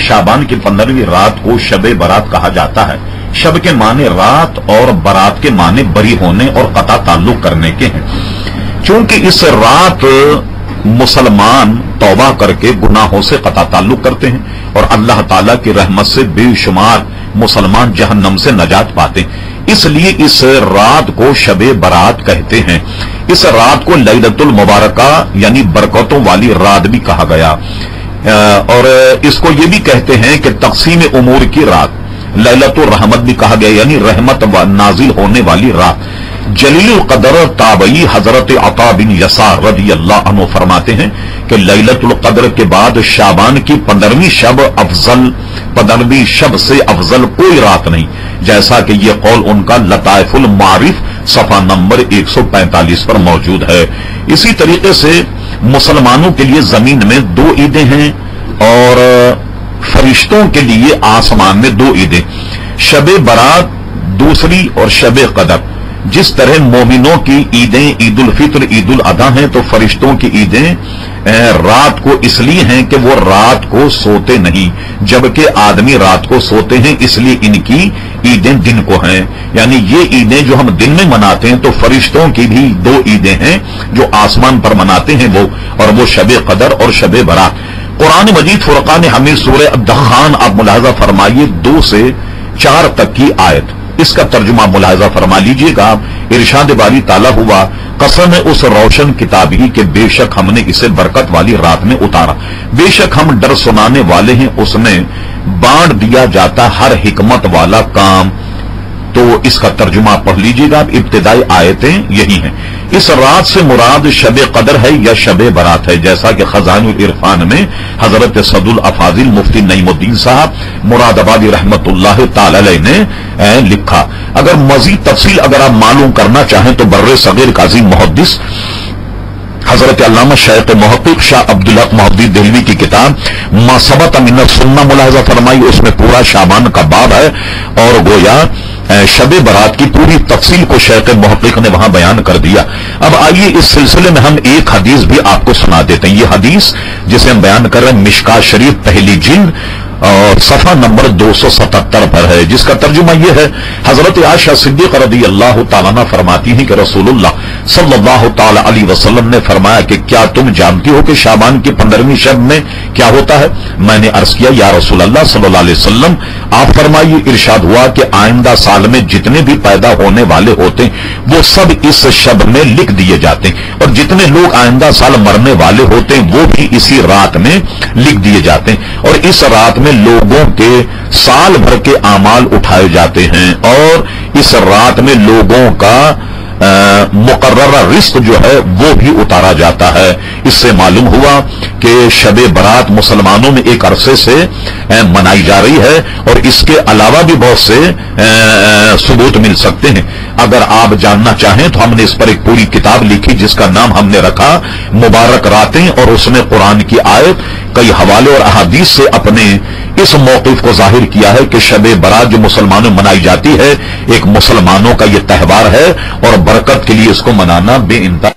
शाबान की 15वीं रात को शब बारात कहा जाता है। शब के माने रात और बारात के माने बरी होने और कता ताल्लुक करने के हैं। चूंकि इस रात मुसलमान तौबा करके गुनाहों से कता ताल्लुक करते हैं और अल्लाह ताला की रहमत से बेशुमार मुसलमान जहन्नम से नजात पाते हैं, इसलिए इस रात को शब बारात कहते हैं। इस रात को लैलतुल मुबारका यानी बरकतों वाली रात भी कहा गया और इसको ये भी कहते हैं कि तक़सीम उमूर की रात, लैलतुर रहमत भी कहा गया यानी रहमत नाजिल होने वाली रात। जलील कदर ताबई हजरत अता बिन यसार रज़ी अल्लाह अन्हु फरमाते हैं कि लैलतुल कदर के बाद शाबान की 15वीं शब अफजल, 15वीं शब से अफजल कोई रात नहीं, जैसा कि ये कौल उनका लताइफुल मारिफ सफा नंबर 145 पर मौजूद है। इसी तरीके से मुसलमानों के लिए जमीन में 2 ईदें हैं और फरिश्तों के लिए आसमान में 2 ईदें, शब बारात दूसरी और शब कदर। जिस तरह मोमिनों की ईदें ईद उल फित्र ईद उल अधा हैं, तो फरिश्तों की ईदें रात को इसलिए हैं कि वो रात को सोते नहीं, जबकि आदमी रात को सोते हैं, इसलिए इनकी ईदें दिन को हैं। यानी ये ईदें जो हम दिन में मनाते हैं, तो फरिश्तों की भी 2 ईदें हैं जो आसमान पर मनाते हैं वो, और वो शब कदर और शब बारात। कुरान मजीद फुरकान हमीद सूरह अद-दखान आप मुलाहजा फरमाइए 2 से 4 तक की आयत, इसका तर्जुमा मुलाहजा फरमा लीजिएगा। इरशाद बारी ताला हुआ, कसम है उस रोशन किताबी के बेशक हमने इसे बरकत वाली रात में उतारा, बेशक हम डर सुनाने वाले हैं, उसमें बांट दिया जाता हर हिकमत वाला काम। तो इसका तर्जुमा पढ़ लीजिएगा। इब्तिदाई आयतें यही हैं। इस रात से मुराद शब कदर है या शब बारात है, जैसा कि खजानुल इरफान में हजरत सदुल अफाजिल मुफ्ती नईमुद्दीन साहब मुरादाबादी रहमतुल्लाह ताला अलैह ने लिखा। अगर मजीद तफसील अगर आप मालूम करना चाहें तो बर्रे सगीर काजी मुहद्दिस हजरत अल्लामा शेख मुहक्किक शाह अब्दुल हक मुहद्दिस देहलवी की किताब मा सबत मिन सुन्ना मुलाहजा फरमाई, उसमें पूरा शाबान का बाब है और गोया शब बारात की पूरी तफसील को शेख मुहक्किक ने वहां बयान कर दिया। अब आइए इस सिलसिले में हम एक हदीस भी आपको सुना देते हैं। ये हदीस जिसे हम बयान कर रहे हैं मिशकात शरीफ पहली जिल्द और सफा नंबर 277 पर है, जिसका तर्जुमा यह है, हजरत आयशा सिद्दीक़ा रज़ियल्लाहु ताला अन्हा फरमाती हैं कि रसूलुल्लाह सल्लल्लाहु ताला अलैहि वसल्लम ने फरमाया कि क्या तुम जानती हो कि शाबान की 15वीं शब में क्या होता है? मैंने अर्ज किया या रसूल अल्लाह सल्लल्लाहु अलैहि वसल्लम आप फरमाइए। इरशाद हुआ कि आइंदा साल में जितने भी पैदा होने वाले होते वो सब इस शब में लिख दिए जाते हैं और जितने लोग आइंदा साल मरने वाले होते हैं वो भी इसी रात में लिख दिए जाते हैं और इस रात में लोगों के साल भर के आमाल उठाए जाते हैं और इस रात में लोगों का मुकर्ररा रिस्क जो है वो भी उतारा जाता है। इससे मालूम हुआ कि शब बारात मुसलमानों में एक अरसे से मनाई जा रही है और इसके अलावा भी बहुत से सबूत मिल सकते हैं। अगर आप जानना चाहें तो हमने इस पर एक पूरी किताब लिखी जिसका नाम हमने रखा मुबारक रातें, और उसमें कुरान की आयत कई हवाले और अहादीस से अपने इस मौक़िफ़ को जाहिर किया है कि शब बारात जो मुसलमानों में मनाई जाती है एक मुसलमानों का ये त्यौहार है और बरकत के लिए इसको मनाना बेइंतहा